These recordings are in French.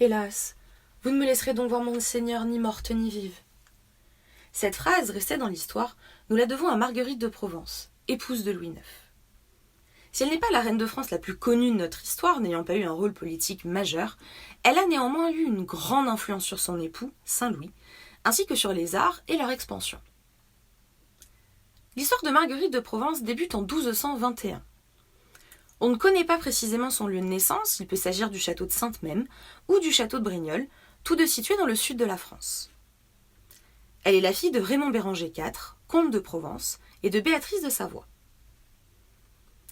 Hélas, vous ne me laisserez donc voir mon Seigneur ni morte ni vive. » Cette phrase, restée dans l'histoire, nous la devons à Marguerite de Provence, épouse de Louis IX. Si elle n'est pas la reine de France la plus connue de notre histoire, n'ayant pas eu un rôle politique majeur, elle a néanmoins eu une grande influence sur son époux, Saint Louis, ainsi que sur les arts et leur expansion. L'histoire de Marguerite de Provence débute en 1221. On ne connaît pas précisément son lieu de naissance, il peut s'agir du château de Sainte-Memme ou du château de Brignoles, tous deux situés dans le sud de la France. Elle est la fille de Raymond Béranger IV, comte de Provence, et de Béatrice de Savoie.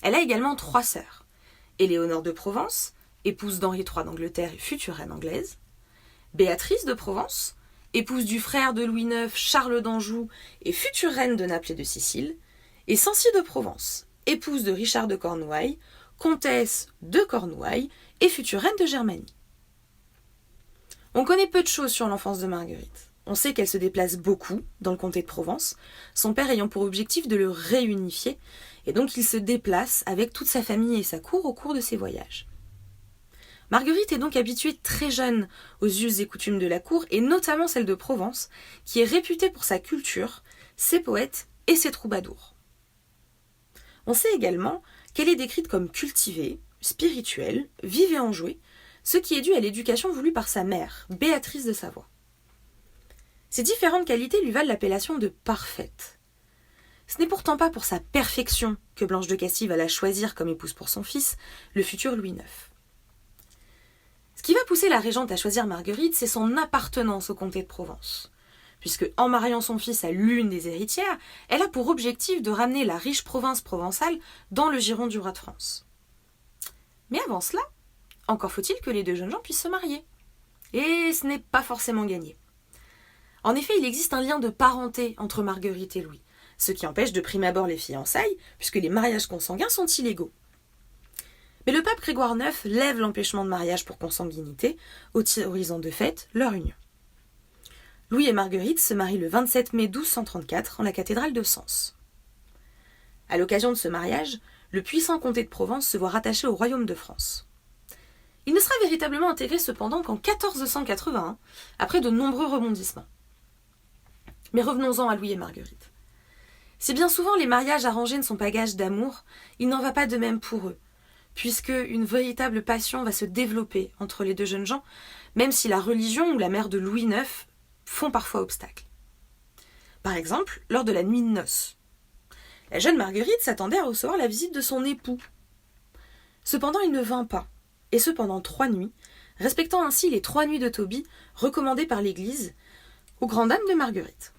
Elle a également 3 sœurs. Éléonore de Provence, épouse d'Henri III d'Angleterre et future reine anglaise. Béatrice de Provence, épouse du frère de Louis IX, Charles d'Anjou, et future reine de Naples et de Sicile. Et Sancy de Provence, épouse de Richard de Cornouailles, comtesse de Cornouailles et future reine de Germanie. On connaît peu de choses sur l'enfance de Marguerite. On sait qu'elle se déplace beaucoup dans le comté de Provence, son père ayant pour objectif de le réunifier, et donc il se déplace avec toute sa famille et sa cour au cours de ses voyages. Marguerite est donc habituée très jeune aux us et coutumes de la cour, et notamment celle de Provence, qui est réputée pour sa culture, ses poètes et ses troubadours. On sait également qu'elle est décrite comme cultivée, spirituelle, vive et enjouée, ce qui est dû à l'éducation voulue par sa mère, Béatrice de Savoie. Ces différentes qualités lui valent l'appellation de parfaite. Ce n'est pourtant pas pour sa perfection que Blanche de Castille va la choisir comme épouse pour son fils, le futur Louis IX. Ce qui va pousser la régente à choisir Marguerite, c'est son appartenance au comté de Provence. Puisque, en mariant son fils à l'une des héritières, elle a pour objectif de ramener la riche province provençale dans le giron du roi de France. Mais avant cela, encore faut-il que les 2 jeunes gens puissent se marier. Et ce n'est pas forcément gagné. En effet, il existe un lien de parenté entre Marguerite et Louis, ce qui empêche de prime abord les fiançailles, puisque les mariages consanguins sont illégaux. Mais le pape Grégoire IX lève l'empêchement de mariage pour consanguinité, autorisant de fait leur union. Louis et Marguerite se marient le 27 mai 1234 en la cathédrale de Sens. À l'occasion de ce mariage, le puissant comté de Provence se voit rattaché au royaume de France. Il ne sera véritablement intégré cependant qu'en 1481, après de nombreux rebondissements. Mais revenons-en à Louis et Marguerite. Si bien souvent les mariages arrangés ne sont pas gages d'amour, il n'en va pas de même pour eux, puisque une véritable passion va se développer entre les 2 jeunes gens, même si la religion ou la mère de Louis IX font parfois obstacle. Par exemple, lors de la nuit de noces. La jeune Marguerite s'attendait à recevoir la visite de son époux. Cependant, il ne vint pas, et ce pendant 3 nuits, respectant ainsi les 3 nuits de Tobie recommandées par l'Église aux grandes dames de Marguerite.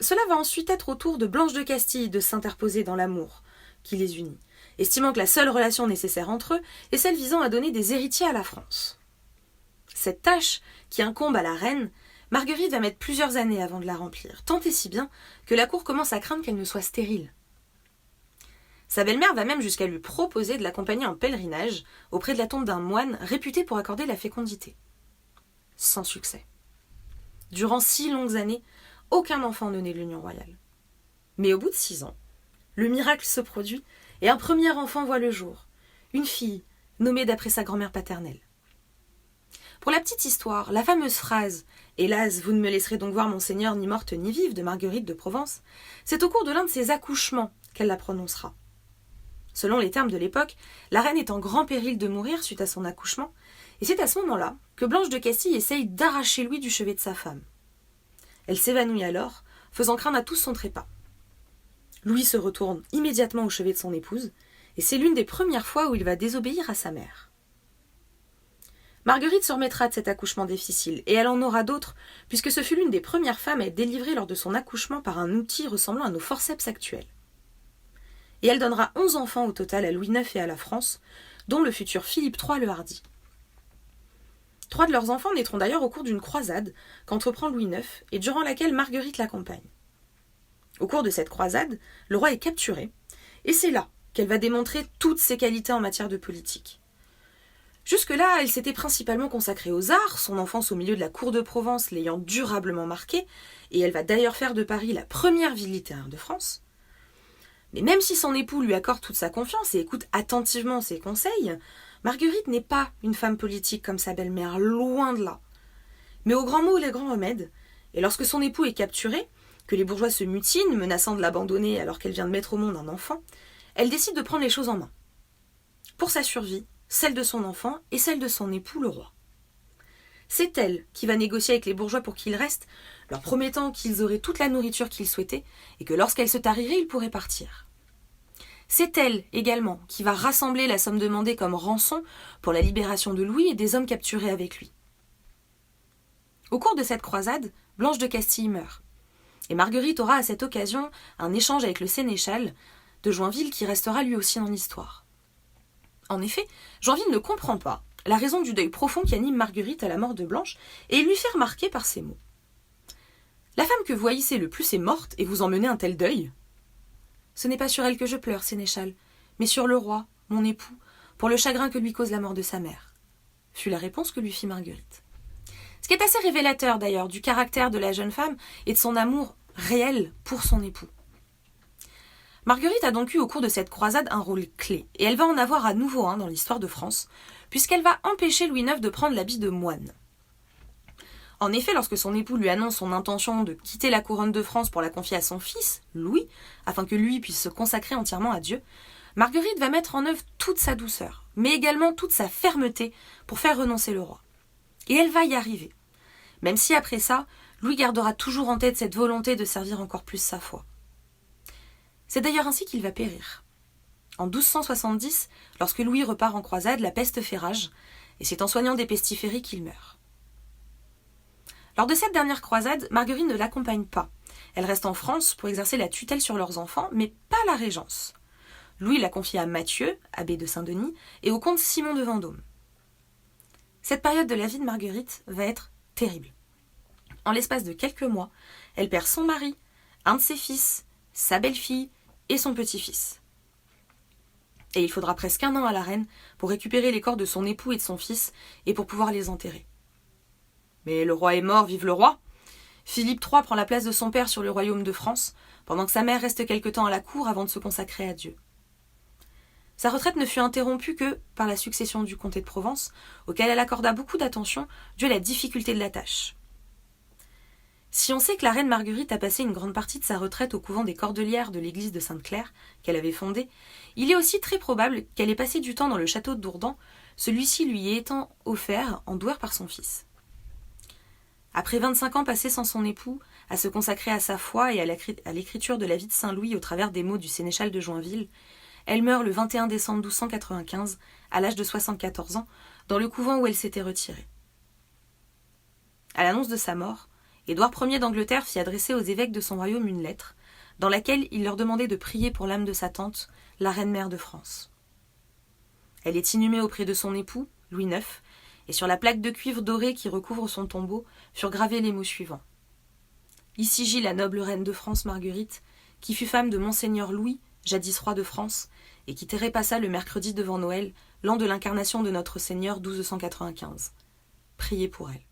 Cela va ensuite être au tour de Blanche de Castille de s'interposer dans l'amour qui les unit, estimant que la seule relation nécessaire entre eux est celle visant à donner des héritiers à la France. Cette tâche, qui incombe à la reine, Marguerite va mettre plusieurs années avant de la remplir, tant et si bien que la cour commence à craindre qu'elle ne soit stérile. Sa belle-mère va même jusqu'à lui proposer de l'accompagner en pèlerinage auprès de la tombe d'un moine réputé pour accorder la fécondité. Sans succès. Durant 6 longues années, aucun enfant ne naît de l'union royale. Mais au bout de 6 ans, le miracle se produit et un premier enfant voit le jour, une fille nommée d'après sa grand-mère paternelle. Pour la petite histoire, la fameuse phrase « Hélas, vous ne me laisserez donc voir mon Seigneur ni morte ni vive » de Marguerite de Provence, c'est au cours de l'un de ses accouchements qu'elle la prononcera. Selon les termes de l'époque, la reine est en grand péril de mourir suite à son accouchement, et c'est à ce moment-là que Blanche de Castille essaye d'arracher Louis du chevet de sa femme. Elle s'évanouit alors, faisant craindre à tous son trépas. Louis se retourne immédiatement au chevet de son épouse, et c'est l'une des premières fois où il va désobéir à sa mère. Marguerite se remettra de cet accouchement difficile, et elle en aura d'autres, puisque ce fut l'une des premières femmes à être délivrée lors de son accouchement par un outil ressemblant à nos forceps actuels. Et elle donnera 11 enfants au total à Louis IX et à la France, dont le futur Philippe III le Hardi. 3 de leurs enfants naîtront d'ailleurs au cours d'une croisade qu'entreprend Louis IX et durant laquelle Marguerite l'accompagne. Au cours de cette croisade, le roi est capturé, et c'est là qu'elle va démontrer toutes ses qualités en matière de politique. Jusque-là, elle s'était principalement consacrée aux arts, son enfance au milieu de la cour de Provence l'ayant durablement marquée, et elle va d'ailleurs faire de Paris la première ville littéraire de France. Mais même si son époux lui accorde toute sa confiance et écoute attentivement ses conseils, Marguerite n'est pas une femme politique comme sa belle-mère, loin de là. Mais aux grands mots, les grands remèdes, et lorsque son époux est capturé, que les bourgeois se mutinent, menaçant de l'abandonner alors qu'elle vient de mettre au monde un enfant, elle décide de prendre les choses en main. Pour sa survie, celle de son enfant et celle de son époux, le roi. C'est elle qui va négocier avec les bourgeois pour qu'ils restent, leur promettant qu'ils auraient toute la nourriture qu'ils souhaitaient et que lorsqu'elle se tarirait, ils pourraient partir. C'est elle également qui va rassembler la somme demandée comme rançon pour la libération de Louis et des hommes capturés avec lui. Au cours de cette croisade, Blanche de Castille meurt. Et Marguerite aura à cette occasion un échange avec le sénéchal de Joinville qui restera lui aussi dans l'histoire. En effet, Joinville ne comprend pas la raison du deuil profond qui anime Marguerite à la mort de Blanche et il lui fait remarquer par ces mots. « La femme que vous haïssez le plus est morte et vous en menez un tel deuil ? Ce n'est pas sur elle que je pleure, sénéchal, mais sur le roi, mon époux, pour le chagrin que lui cause la mort de sa mère. » fut la réponse que lui fit Marguerite. Ce qui est assez révélateur d'ailleurs du caractère de la jeune femme et de son amour réel pour son époux. Marguerite a donc eu au cours de cette croisade un rôle clé, et elle va en avoir à nouveau un dans l'histoire de France, puisqu'elle va empêcher Louis IX de prendre l'habit de moine. En effet, lorsque son époux lui annonce son intention de quitter la couronne de France pour la confier à son fils, Louis, afin que lui puisse se consacrer entièrement à Dieu, Marguerite va mettre en œuvre toute sa douceur, mais également toute sa fermeté pour faire renoncer le roi. Et elle va y arriver, même si après ça, Louis gardera toujours en tête cette volonté de servir encore plus sa foi. C'est d'ailleurs ainsi qu'il va périr. En 1270, lorsque Louis repart en croisade, la peste fait rage, et c'est en soignant des pestiféries qu'il meurt. Lors de cette dernière croisade, Marguerite ne l'accompagne pas. Elle reste en France pour exercer la tutelle sur leurs enfants, mais pas la régence. Louis la confie à Mathieu, abbé de Saint-Denis, et au comte Simon de Vendôme. Cette période de la vie de Marguerite va être terrible. En l'espace de quelques mois, elle perd son mari, un de ses fils, sa belle-fille et son petit-fils. Et il faudra presque 1 an à la reine pour récupérer les corps de son époux et de son fils et pour pouvoir les enterrer. Mais le roi est mort, vive le roi! Philippe III prend la place de son père sur le royaume de France, pendant que sa mère reste quelque temps à la cour avant de se consacrer à Dieu. Sa retraite ne fut interrompue que par la succession du comté de Provence, auquel elle accorda beaucoup d'attention dû à la difficulté de la tâche. Si on sait que la reine Marguerite a passé une grande partie de sa retraite au couvent des Cordelières de l'église de Sainte-Claire, qu'elle avait fondée, il est aussi très probable qu'elle ait passé du temps dans le château de Dourdan, celui-ci lui étant offert en douaire par son fils. Après 25 ans passés sans son époux, à se consacrer à sa foi et à l'écriture de la vie de Saint-Louis au travers des mots du sénéchal de Joinville, elle meurt le 21 décembre 1295, à l'âge de 74 ans, dans le couvent où elle s'était retirée. À l'annonce de sa mort, Édouard Ier d'Angleterre fit adresser aux évêques de son royaume une lettre, dans laquelle il leur demandait de prier pour l'âme de sa tante, la reine-mère de France. Elle est inhumée auprès de son époux, Louis IX, et sur la plaque de cuivre dorée qui recouvre son tombeau furent gravés les mots suivants. Ici gît la noble reine de France Marguerite, qui fut femme de Monseigneur Louis, jadis roi de France, et qui trépassa le mercredi devant Noël, l'an de l'incarnation de notre Seigneur 1295. Priez pour elle.